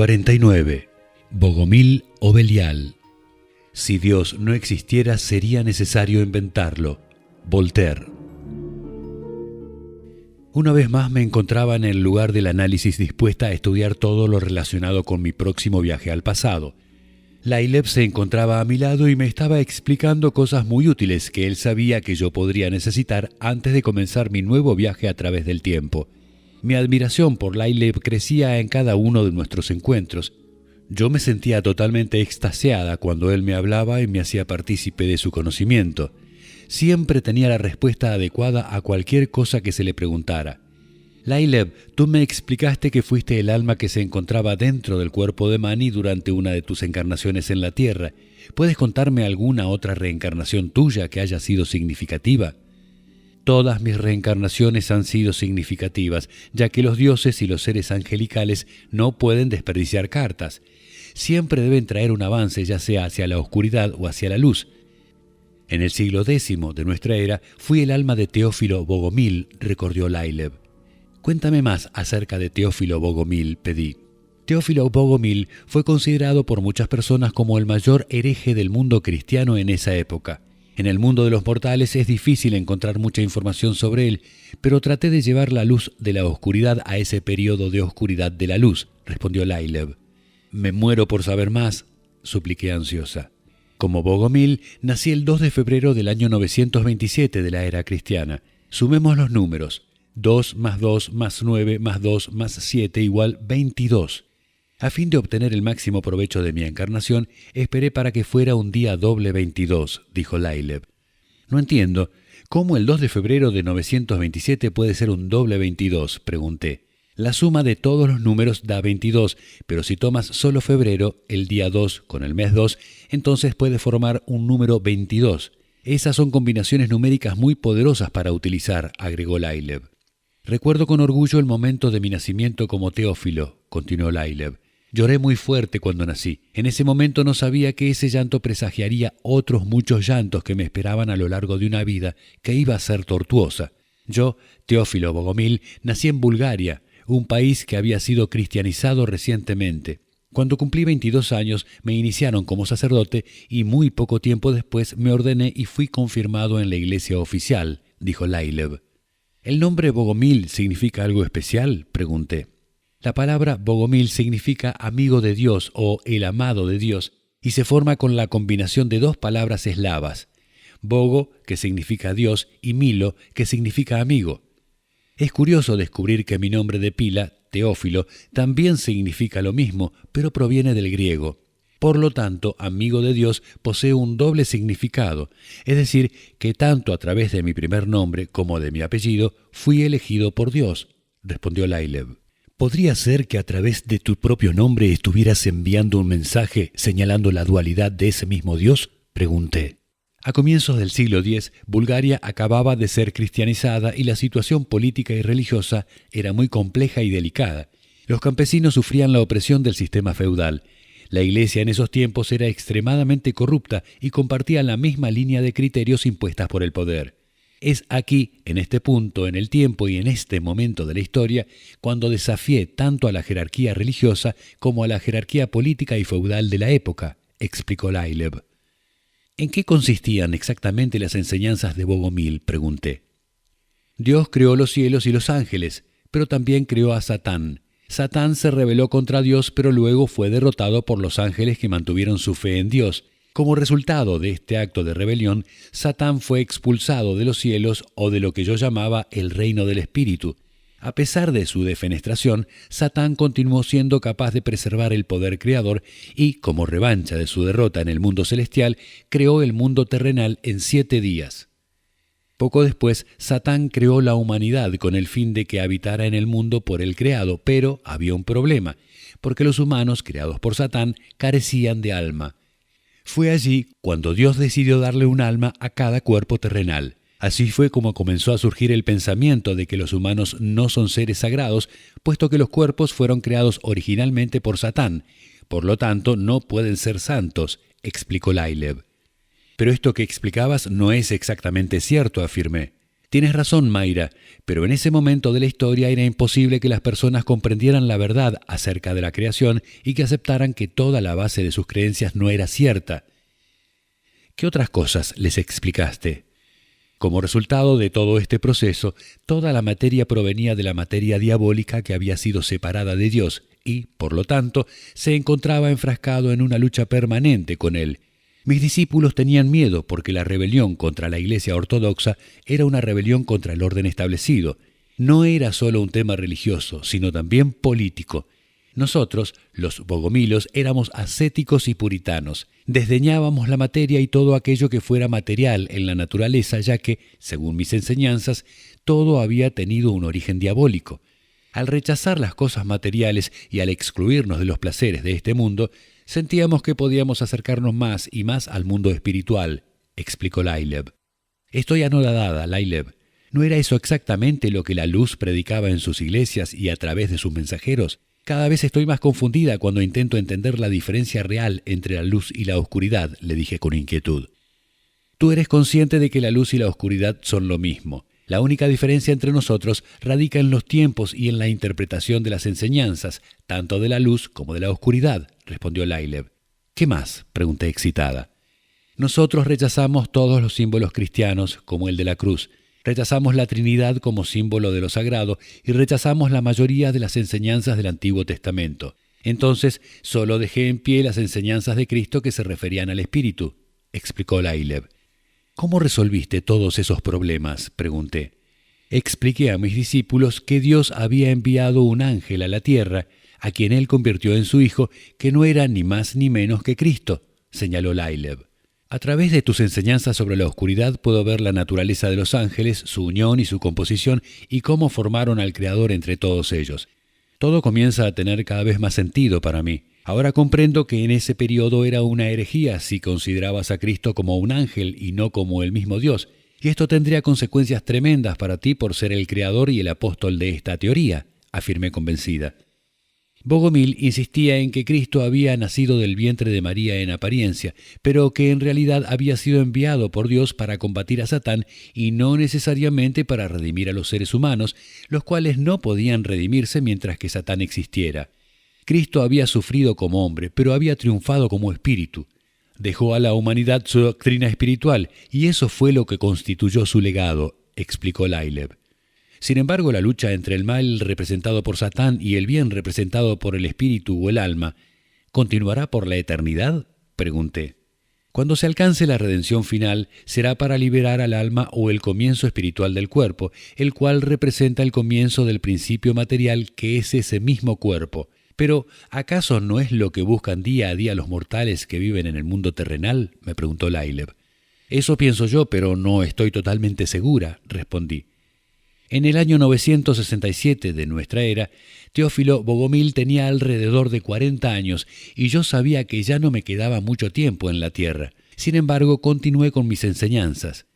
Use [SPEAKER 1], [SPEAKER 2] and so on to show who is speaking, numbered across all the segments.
[SPEAKER 1] 49. Bogomil o Belial. Si Dios no existiera, sería necesario inventarlo. Voltaire. Una vez más me encontraba en el lugar del análisis dispuesta a estudiar todo lo relacionado con mi próximo viaje al pasado. Laileb se encontraba a mi lado y me estaba explicando cosas muy útiles que él sabía que yo podría necesitar antes de comenzar mi nuevo viaje a través del tiempo. Mi admiración por Laileb crecía en cada uno de nuestros encuentros. Yo me sentía totalmente extasiada cuando él me hablaba y me hacía partícipe de su conocimiento. Siempre tenía la respuesta adecuada a cualquier cosa que se le preguntara. Laileb, tú me explicaste que fuiste el alma que se encontraba dentro del cuerpo de Mani durante una de tus encarnaciones en la Tierra. ¿Puedes contarme alguna otra reencarnación tuya que haya sido significativa? Todas mis reencarnaciones han sido significativas, ya que los dioses y los seres angelicales no pueden desperdiciar cartas. Siempre deben traer un avance, ya sea hacia la oscuridad o hacia la luz. En el siglo X de nuestra era, fui el alma de Teófilo Bogomil, recordó Laileb. Cuéntame más acerca de Teófilo Bogomil, pedí. Teófilo Bogomil fue considerado por muchas personas como el mayor hereje del mundo cristiano en esa época. En el mundo de los mortales es difícil encontrar mucha información sobre él, pero traté de llevar la luz de la oscuridad a ese periodo de oscuridad de la luz, respondió Laileb. Me muero por saber más, supliqué ansiosa. Como Bogomil, nací el 2 de febrero del año 927 de la era cristiana. Sumemos los números. 2 más 2 más 9 más 2 más 7 igual 22. A fin de obtener el máximo provecho de mi encarnación, esperé para que fuera un día doble 22, dijo Laileb. No entiendo, ¿cómo el 2 de febrero de 927 puede ser un doble 22? Pregunté. La suma de todos los números da 22, pero si tomas solo febrero, el día 2 con el mes 2, entonces puede formar un número 22. Esas son combinaciones numéricas muy poderosas para utilizar, agregó Laileb. Recuerdo con orgullo el momento de mi nacimiento como Teófilo, continuó Laileb. Lloré muy fuerte cuando nací. En ese momento no sabía que ese llanto presagiaría otros muchos llantos que me esperaban a lo largo de una vida que iba a ser tortuosa. Yo, Teófilo Bogomil, nací en Bulgaria, un país que había sido cristianizado recientemente. Cuando cumplí 22 años me iniciaron como sacerdote y muy poco tiempo después me ordené y fui confirmado en la iglesia oficial, dijo Laileb. ¿El nombre Bogomil significa algo especial?, pregunté. La palabra Bogomil significa amigo de Dios o el amado de Dios y se forma con la combinación de dos palabras eslavas, Bogo, que significa Dios, y Milo, que significa amigo. Es curioso descubrir que mi nombre de pila, Teófilo, también significa lo mismo, pero proviene del griego. Por lo tanto, amigo de Dios posee un doble significado, es decir, que tanto a través de mi primer nombre como de mi apellido fui elegido por Dios, respondió Laileb. ¿Podría ser que a través de tu propio nombre estuvieras enviando un mensaje señalando la dualidad de ese mismo Dios?, pregunté. A comienzos del siglo X, Bulgaria acababa de ser cristianizada y la situación política y religiosa era muy compleja y delicada. Los campesinos sufrían la opresión del sistema feudal. La iglesia en esos tiempos era extremadamente corrupta y compartía la misma línea de criterios impuestas por el poder. Es aquí, en este punto, en el tiempo y en este momento de la historia, cuando desafié tanto a la jerarquía religiosa como a la jerarquía política y feudal de la época, explicó Laileb. ¿En qué consistían exactamente las enseñanzas de Bogomil?, pregunté. Dios creó los cielos y los ángeles, pero también creó a Satán. Satán se rebeló contra Dios, pero luego fue derrotado por los ángeles que mantuvieron su fe en Dios. Como resultado de este acto de rebelión, Satán fue expulsado de los cielos o de lo que yo llamaba el reino del espíritu. A pesar de su defenestración, Satán continuó siendo capaz de preservar el poder creador y, como revancha de su derrota en el mundo celestial, creó el mundo terrenal en 7 días. Poco después, Satán creó la humanidad con el fin de que habitara en el mundo por él creado, pero había un problema, porque los humanos creados por Satán carecían de alma. Fue allí cuando Dios decidió darle un alma a cada cuerpo terrenal. Así fue como comenzó a surgir el pensamiento de que los humanos no son seres sagrados, puesto que los cuerpos fueron creados originalmente por Satán. Por lo tanto, no pueden ser santos, explicó Laileb. Pero esto que explicabas no es exactamente cierto, afirmé. Tienes razón, Mayra, pero en ese momento de la historia era imposible que las personas comprendieran la verdad acerca de la creación y que aceptaran que toda la base de sus creencias no era cierta. ¿Qué otras cosas les explicaste? Como resultado de todo este proceso, toda la materia provenía de la materia diabólica que había sido separada de Dios y, por lo tanto, se encontraba enfrascado en una lucha permanente con él. Mis discípulos tenían miedo porque la rebelión contra la Iglesia ortodoxa era una rebelión contra el orden establecido. No era solo un tema religioso, sino también político. Nosotros, los bogomilos, éramos ascéticos y puritanos. Desdeñábamos la materia y todo aquello que fuera material en la naturaleza, ya que, según mis enseñanzas, todo había tenido un origen diabólico. Al rechazar las cosas materiales y al excluirnos de los placeres de este mundo, sentíamos que podíamos acercarnos más y más al mundo espiritual, explicó Laileb. Estoy anodadada, Laileb. ¿No era eso exactamente lo que la luz predicaba en sus iglesias y a través de sus mensajeros? Cada vez estoy más confundida cuando intento entender la diferencia real entre la luz y la oscuridad, le dije con inquietud. Tú eres consciente de que la luz y la oscuridad son lo mismo. La única diferencia entre nosotros radica en los tiempos y en la interpretación de las enseñanzas, tanto de la luz como de la oscuridad, respondió Laileb. ¿Qué más?, pregunté excitada. Nosotros rechazamos todos los símbolos cristianos, como el de la cruz. Rechazamos la Trinidad como símbolo de lo sagrado y rechazamos la mayoría de las enseñanzas del Antiguo Testamento. Entonces, solo dejé en pie las enseñanzas de Cristo que se referían al Espíritu, explicó Laileb. ¿Cómo resolviste todos esos problemas?, pregunté. Expliqué a mis discípulos que Dios había enviado un ángel a la tierra, a quien él convirtió en su hijo, que no era ni más ni menos que Cristo, señaló Laileb. A través de tus enseñanzas sobre la oscuridad puedo ver la naturaleza de los ángeles, su unión y su composición, y cómo formaron al Creador entre todos ellos. Todo comienza a tener cada vez más sentido para mí. Ahora comprendo que en ese periodo era una herejía si considerabas a Cristo como un ángel y no como el mismo Dios, y esto tendría consecuencias tremendas para ti por ser el creador y el apóstol de esta teoría, afirmé convencida. Bogomil insistía en que Cristo había nacido del vientre de María en apariencia, pero que en realidad había sido enviado por Dios para combatir a Satán y no necesariamente para redimir a los seres humanos, los cuales no podían redimirse mientras que Satán existiera. Cristo había sufrido como hombre, pero había triunfado como espíritu. Dejó a la humanidad su doctrina espiritual, y eso fue lo que constituyó su legado, explicó Laileb. Sin embargo, la lucha entre el mal representado por Satán y el bien representado por el espíritu o el alma, ¿continuará por la eternidad?, pregunté. Cuando se alcance la redención final, será para liberar al alma o el comienzo espiritual del cuerpo, el cual representa el comienzo del principio material que es ese mismo cuerpo. Pero, ¿acaso no es lo que buscan día a día los mortales que viven en el mundo terrenal?, me preguntó Laileb. Eso pienso yo, pero no estoy totalmente segura, respondí. En el año 967 de nuestra era, Teófilo Bogomil tenía alrededor de 40 años y yo sabía que ya no me quedaba mucho tiempo en la tierra. Sin embargo, continué con mis enseñanzas.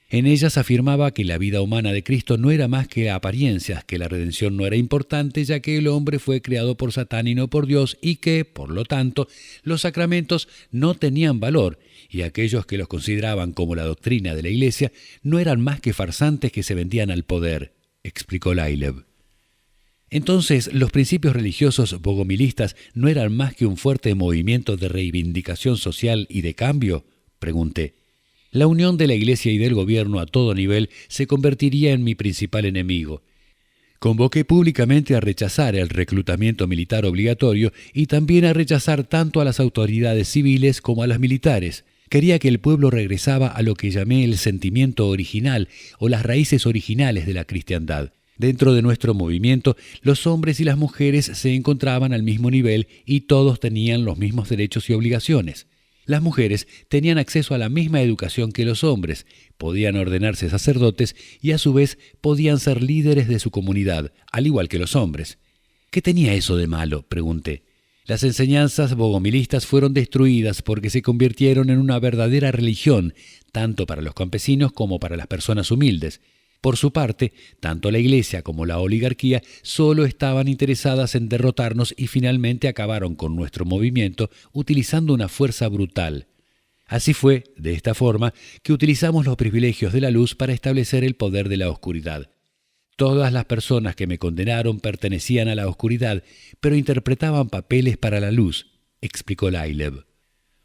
[SPEAKER 1] En ellas afirmaba que la vida humana de Cristo no era más que apariencias, que la redención no era importante ya que el hombre fue creado por Satán y no por Dios y que, por lo tanto, los sacramentos no tenían valor y aquellos que los consideraban como la doctrina de la Iglesia no eran más que farsantes que se vendían al poder, explicó Laileb. Entonces, ¿los principios religiosos bogomilistas no eran más que un fuerte movimiento de reivindicación social y de cambio?, pregunté. La unión de la Iglesia y del gobierno a todo nivel se convertiría en mi principal enemigo. Convoqué públicamente a rechazar el reclutamiento militar obligatorio y también a rechazar tanto a las autoridades civiles como a las militares. Quería que el pueblo regresaba a lo que llamé el sentimiento original o las raíces originales de la cristiandad. Dentro de nuestro movimiento, los hombres y las mujeres se encontraban al mismo nivel y todos tenían los mismos derechos y obligaciones. Las mujeres tenían acceso a la misma educación que los hombres, podían ordenarse sacerdotes y a su vez podían ser líderes de su comunidad, al igual que los hombres. ¿Qué tenía eso de malo?, pregunté. Las enseñanzas bogomilistas fueron destruidas porque se convirtieron en una verdadera religión, tanto para los campesinos como para las personas humildes. Por su parte, tanto la Iglesia como la oligarquía solo estaban interesadas en derrotarnos y finalmente acabaron con nuestro movimiento utilizando una fuerza brutal. Así fue, de esta forma, que utilizamos los privilegios de la luz para establecer el poder de la oscuridad. Todas las personas que me condenaron pertenecían a la oscuridad, pero interpretaban papeles para la luz, explicó Laileb.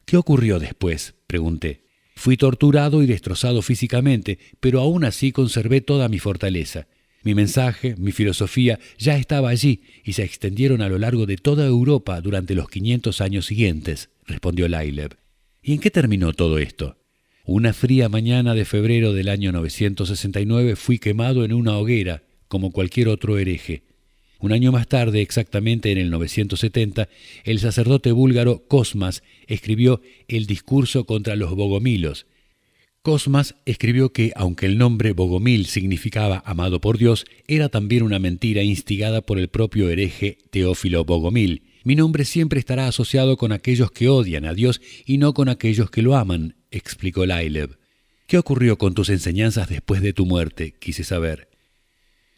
[SPEAKER 1] ¿Qué ocurrió después?, pregunté. Fui torturado y destrozado físicamente, pero aún así conservé toda mi fortaleza. Mi mensaje, mi filosofía, ya estaba allí y se extendieron a lo largo de toda Europa durante los 500 años siguientes, respondió Laileb. ¿Y en qué terminó todo esto? Una fría mañana de febrero del año 969 fui quemado en una hoguera, como cualquier otro hereje. Un año más tarde, exactamente en el 970, el sacerdote búlgaro Cosmas escribió el discurso contra los bogomilos. Cosmas escribió que, aunque el nombre Bogomil significaba amado por Dios, era también una mentira instigada por el propio hereje Teófilo Bogomil. Mi nombre siempre estará asociado con aquellos que odian a Dios y no con aquellos que lo aman, explicó Laileb. ¿Qué ocurrió con tus enseñanzas después de tu muerte?, quise saber.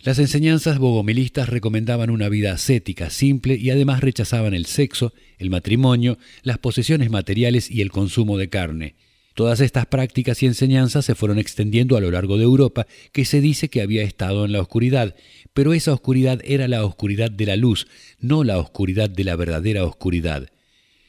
[SPEAKER 1] Las enseñanzas bogomilistas recomendaban una vida ascética, simple y además rechazaban el sexo, el matrimonio, las posesiones materiales y el consumo de carne. Todas estas prácticas y enseñanzas se fueron extendiendo a lo largo de Europa, que se dice que había estado en la oscuridad, pero esa oscuridad era la oscuridad de la luz, no la oscuridad de la verdadera oscuridad.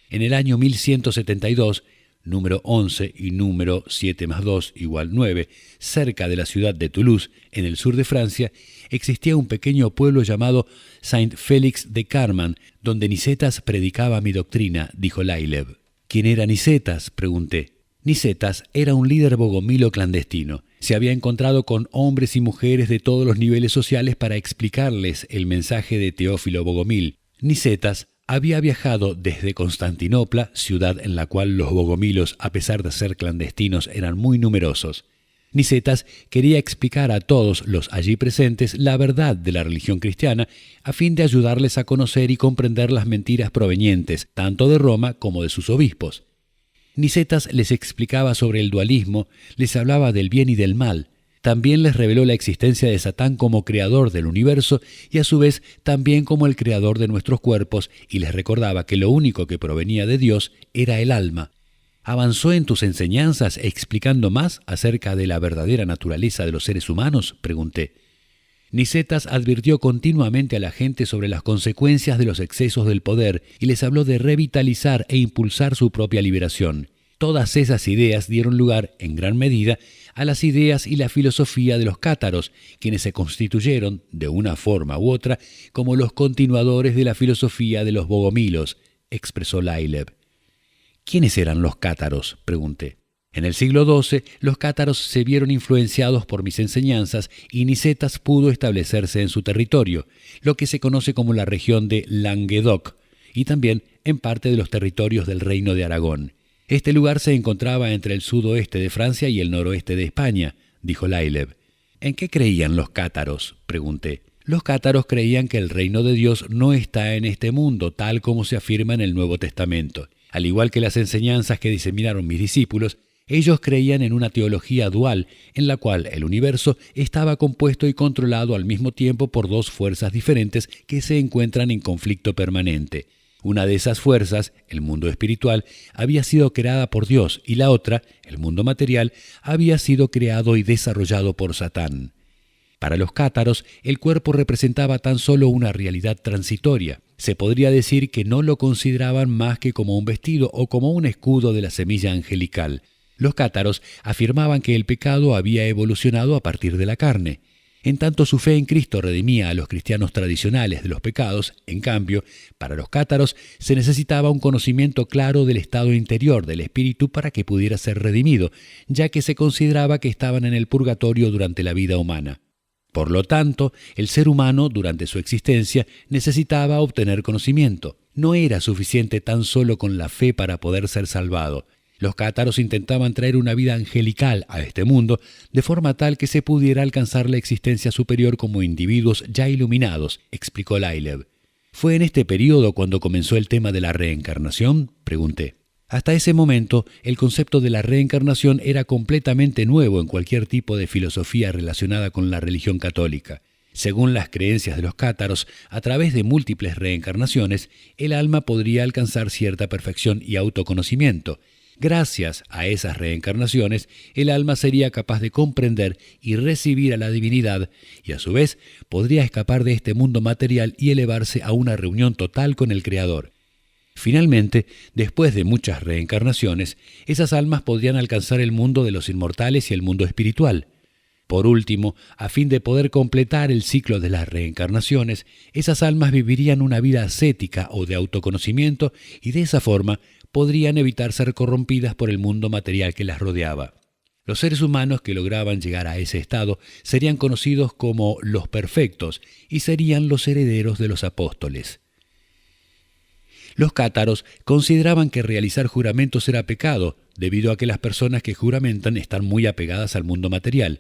[SPEAKER 1] En el año 1172, número 11 y número 7 más 2 igual 9, cerca de la ciudad de Toulouse, en el sur de Francia, existía un pequeño pueblo llamado Saint-Félix de Carman, donde Nicetas predicaba mi doctrina, dijo Laileb. ¿Quién era Nicetas?, pregunté. Nicetas era un líder bogomilo clandestino. Se había encontrado con hombres y mujeres de todos los niveles sociales para explicarles el mensaje de Teófilo Bogomil. Nicetas había viajado desde Constantinopla, ciudad en la cual los bogomilos, a pesar de ser clandestinos, eran muy numerosos. Nicetas quería explicar a todos los allí presentes la verdad de la religión cristiana, a fin de ayudarles a conocer y comprender las mentiras provenientes tanto de Roma como de sus obispos. Nicetas les explicaba sobre el dualismo, les hablaba del bien y del mal. También les reveló la existencia de Satán como creador del universo y a su vez también como el creador de nuestros cuerpos, y les recordaba que lo único que provenía de Dios era el alma. ¿Avanzó en tus enseñanzas explicando más acerca de la verdadera naturaleza de los seres humanos?, pregunté. Nicetas advirtió continuamente a la gente sobre las consecuencias de los excesos del poder y les habló de revitalizar e impulsar su propia liberación. Todas esas ideas dieron lugar, en gran medida, a las ideas y la filosofía de los cátaros, quienes se constituyeron, de una forma u otra, como los continuadores de la filosofía de los bogomilos, expresó Laileb. ¿Quiénes eran los cátaros?, pregunté. En el siglo XII, los cátaros se vieron influenciados por mis enseñanzas y Nicetas pudo establecerse en su territorio, lo que se conoce como la región de Languedoc, y también en parte de los territorios del Reino de Aragón. Este lugar se encontraba entre el sudoeste de Francia y el noroeste de España, dijo Laileb. ¿En qué creían los cátaros?, pregunté. Los cátaros creían que el reino de Dios no está en este mundo, tal como se afirma en el Nuevo Testamento. Al igual que las enseñanzas que diseminaron mis discípulos, ellos creían en una teología dual, en la cual el universo estaba compuesto y controlado al mismo tiempo por dos fuerzas diferentes que se encuentran en conflicto permanente. Una de esas fuerzas, el mundo espiritual, había sido creada por Dios y la otra, el mundo material, había sido creado y desarrollado por Satán. Para los cátaros, el cuerpo representaba tan solo una realidad transitoria. Se podría decir que no lo consideraban más que como un vestido o como un escudo de la semilla angelical. Los cátaros afirmaban que el pecado había evolucionado a partir de la carne. En tanto su fe en Cristo redimía a los cristianos tradicionales de los pecados, en cambio, para los cátaros se necesitaba un conocimiento claro del estado interior del espíritu para que pudiera ser redimido, ya que se consideraba que estaban en el purgatorio durante la vida humana. Por lo tanto, el ser humano, durante su existencia, necesitaba obtener conocimiento. No era suficiente tan solo con la fe para poder ser salvado. Los cátaros intentaban traer una vida angelical a este mundo, de forma tal que se pudiera alcanzar la existencia superior como individuos ya iluminados, explicó Laileb. ¿Fue en este periodo cuando comenzó el tema de la reencarnación?, pregunté. Hasta ese momento, el concepto de la reencarnación era completamente nuevo en cualquier tipo de filosofía relacionada con la religión católica. Según las creencias de los cátaros, a través de múltiples reencarnaciones, el alma podría alcanzar cierta perfección y autoconocimiento. Gracias a esas reencarnaciones, el alma sería capaz de comprender y recibir a la divinidad y a su vez podría escapar de este mundo material y elevarse a una reunión total con el Creador. Finalmente, después de muchas reencarnaciones, esas almas podrían alcanzar el mundo de los inmortales y el mundo espiritual. Por último, a fin de poder completar el ciclo de las reencarnaciones, esas almas vivirían una vida ascética o de autoconocimiento y de esa forma podrían evitar ser corrompidas por el mundo material que las rodeaba. Los seres humanos que lograban llegar a ese estado serían conocidos como los perfectos y serían los herederos de los apóstoles. Los cátaros consideraban que realizar juramentos era pecado, debido a que las personas que juramentan están muy apegadas al mundo material.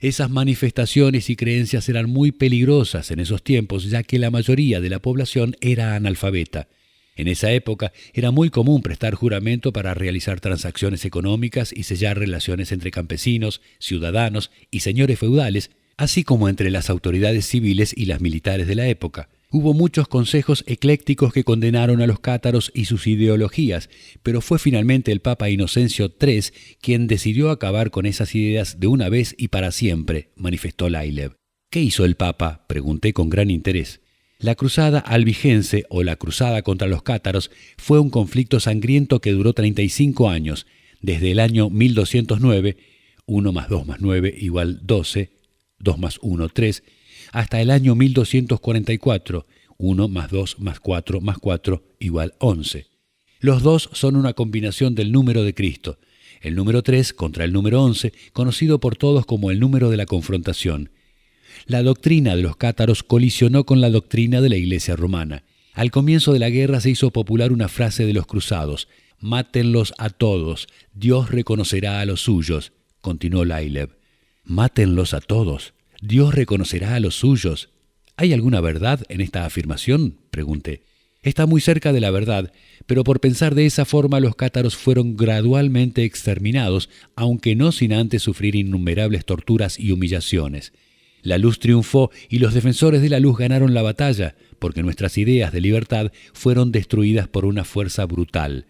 [SPEAKER 1] Esas manifestaciones y creencias eran muy peligrosas en esos tiempos, ya que la mayoría de la población era analfabeta. En esa época era muy común prestar juramento para realizar transacciones económicas y sellar relaciones entre campesinos, ciudadanos y señores feudales, así como entre las autoridades civiles y las militares de la época. Hubo muchos consejos eclécticos que condenaron a los cátaros y sus ideologías, pero fue finalmente el Papa Inocencio III quien decidió acabar con esas ideas de una vez y para siempre, manifestó Lailev. ¿Qué hizo el Papa?, pregunté con gran interés. La cruzada albigense o la cruzada contra los cátaros fue un conflicto sangriento que duró 35 años, desde el año 1209, 1 más 2 más 9 igual 12, 2 más 1, 3, hasta el año 1244, 1 más 2 más 4 más 4 igual 11. Los dos son una combinación del número de Cristo, el número 3 contra el número 11, conocido por todos como el número de la confrontación. La doctrina de los cátaros colisionó con la doctrina de la Iglesia romana. Al comienzo de la guerra se hizo popular una frase de los cruzados: «Mátenlos a todos, Dios reconocerá a los suyos», continuó Lailev. «Mátenlos a todos, Dios reconocerá a los suyos». ¿Hay alguna verdad en esta afirmación?, pregunté. Está muy cerca de la verdad, pero por pensar de esa forma los cátaros fueron gradualmente exterminados, aunque no sin antes sufrir innumerables torturas y humillaciones. La luz triunfó y los defensores de la luz ganaron la batalla, porque nuestras ideas de libertad fueron destruidas por una fuerza brutal.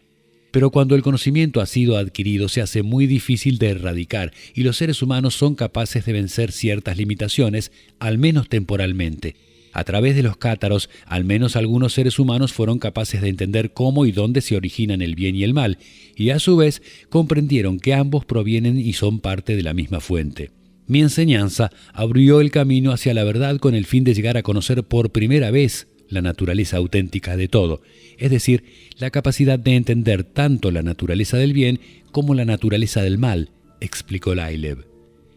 [SPEAKER 1] Pero cuando el conocimiento ha sido adquirido se hace muy difícil de erradicar y los seres humanos son capaces de vencer ciertas limitaciones, al menos temporalmente. A través de los cátaros, al menos algunos seres humanos fueron capaces de entender cómo y dónde se originan el bien y el mal, y a su vez comprendieron que ambos provienen y son parte de la misma fuente. Mi enseñanza abrió el camino hacia la verdad con el fin de llegar a conocer por primera vez la naturaleza auténtica de todo, es decir, la capacidad de entender tanto la naturaleza del bien como la naturaleza del mal, explicó Lailev.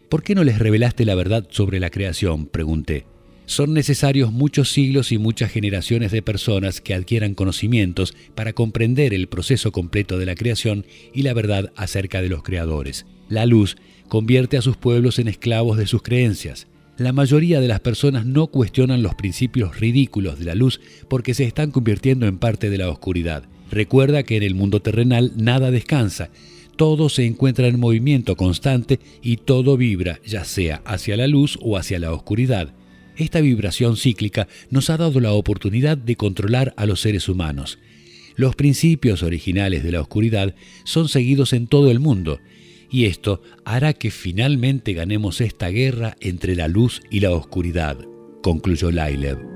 [SPEAKER 1] ¿Por qué no les revelaste la verdad sobre la creación?, pregunté. Son necesarios muchos siglos y muchas generaciones de personas que adquieran conocimientos para comprender el proceso completo de la creación y la verdad acerca de los creadores. La luz convierte a sus pueblos en esclavos de sus creencias. La mayoría de las personas no cuestionan los principios ridículos de la luz porque se están convirtiendo en parte de la oscuridad. Recuerda que en el mundo terrenal nada descansa. Todo se encuentra en movimiento constante y todo vibra, ya sea hacia la luz o hacia la oscuridad. Esta vibración cíclica nos ha dado la oportunidad de controlar a los seres humanos. Los principios originales de la oscuridad son seguidos en todo el mundo, y esto hará que finalmente ganemos esta guerra entre la luz y la oscuridad, concluyó Lailev.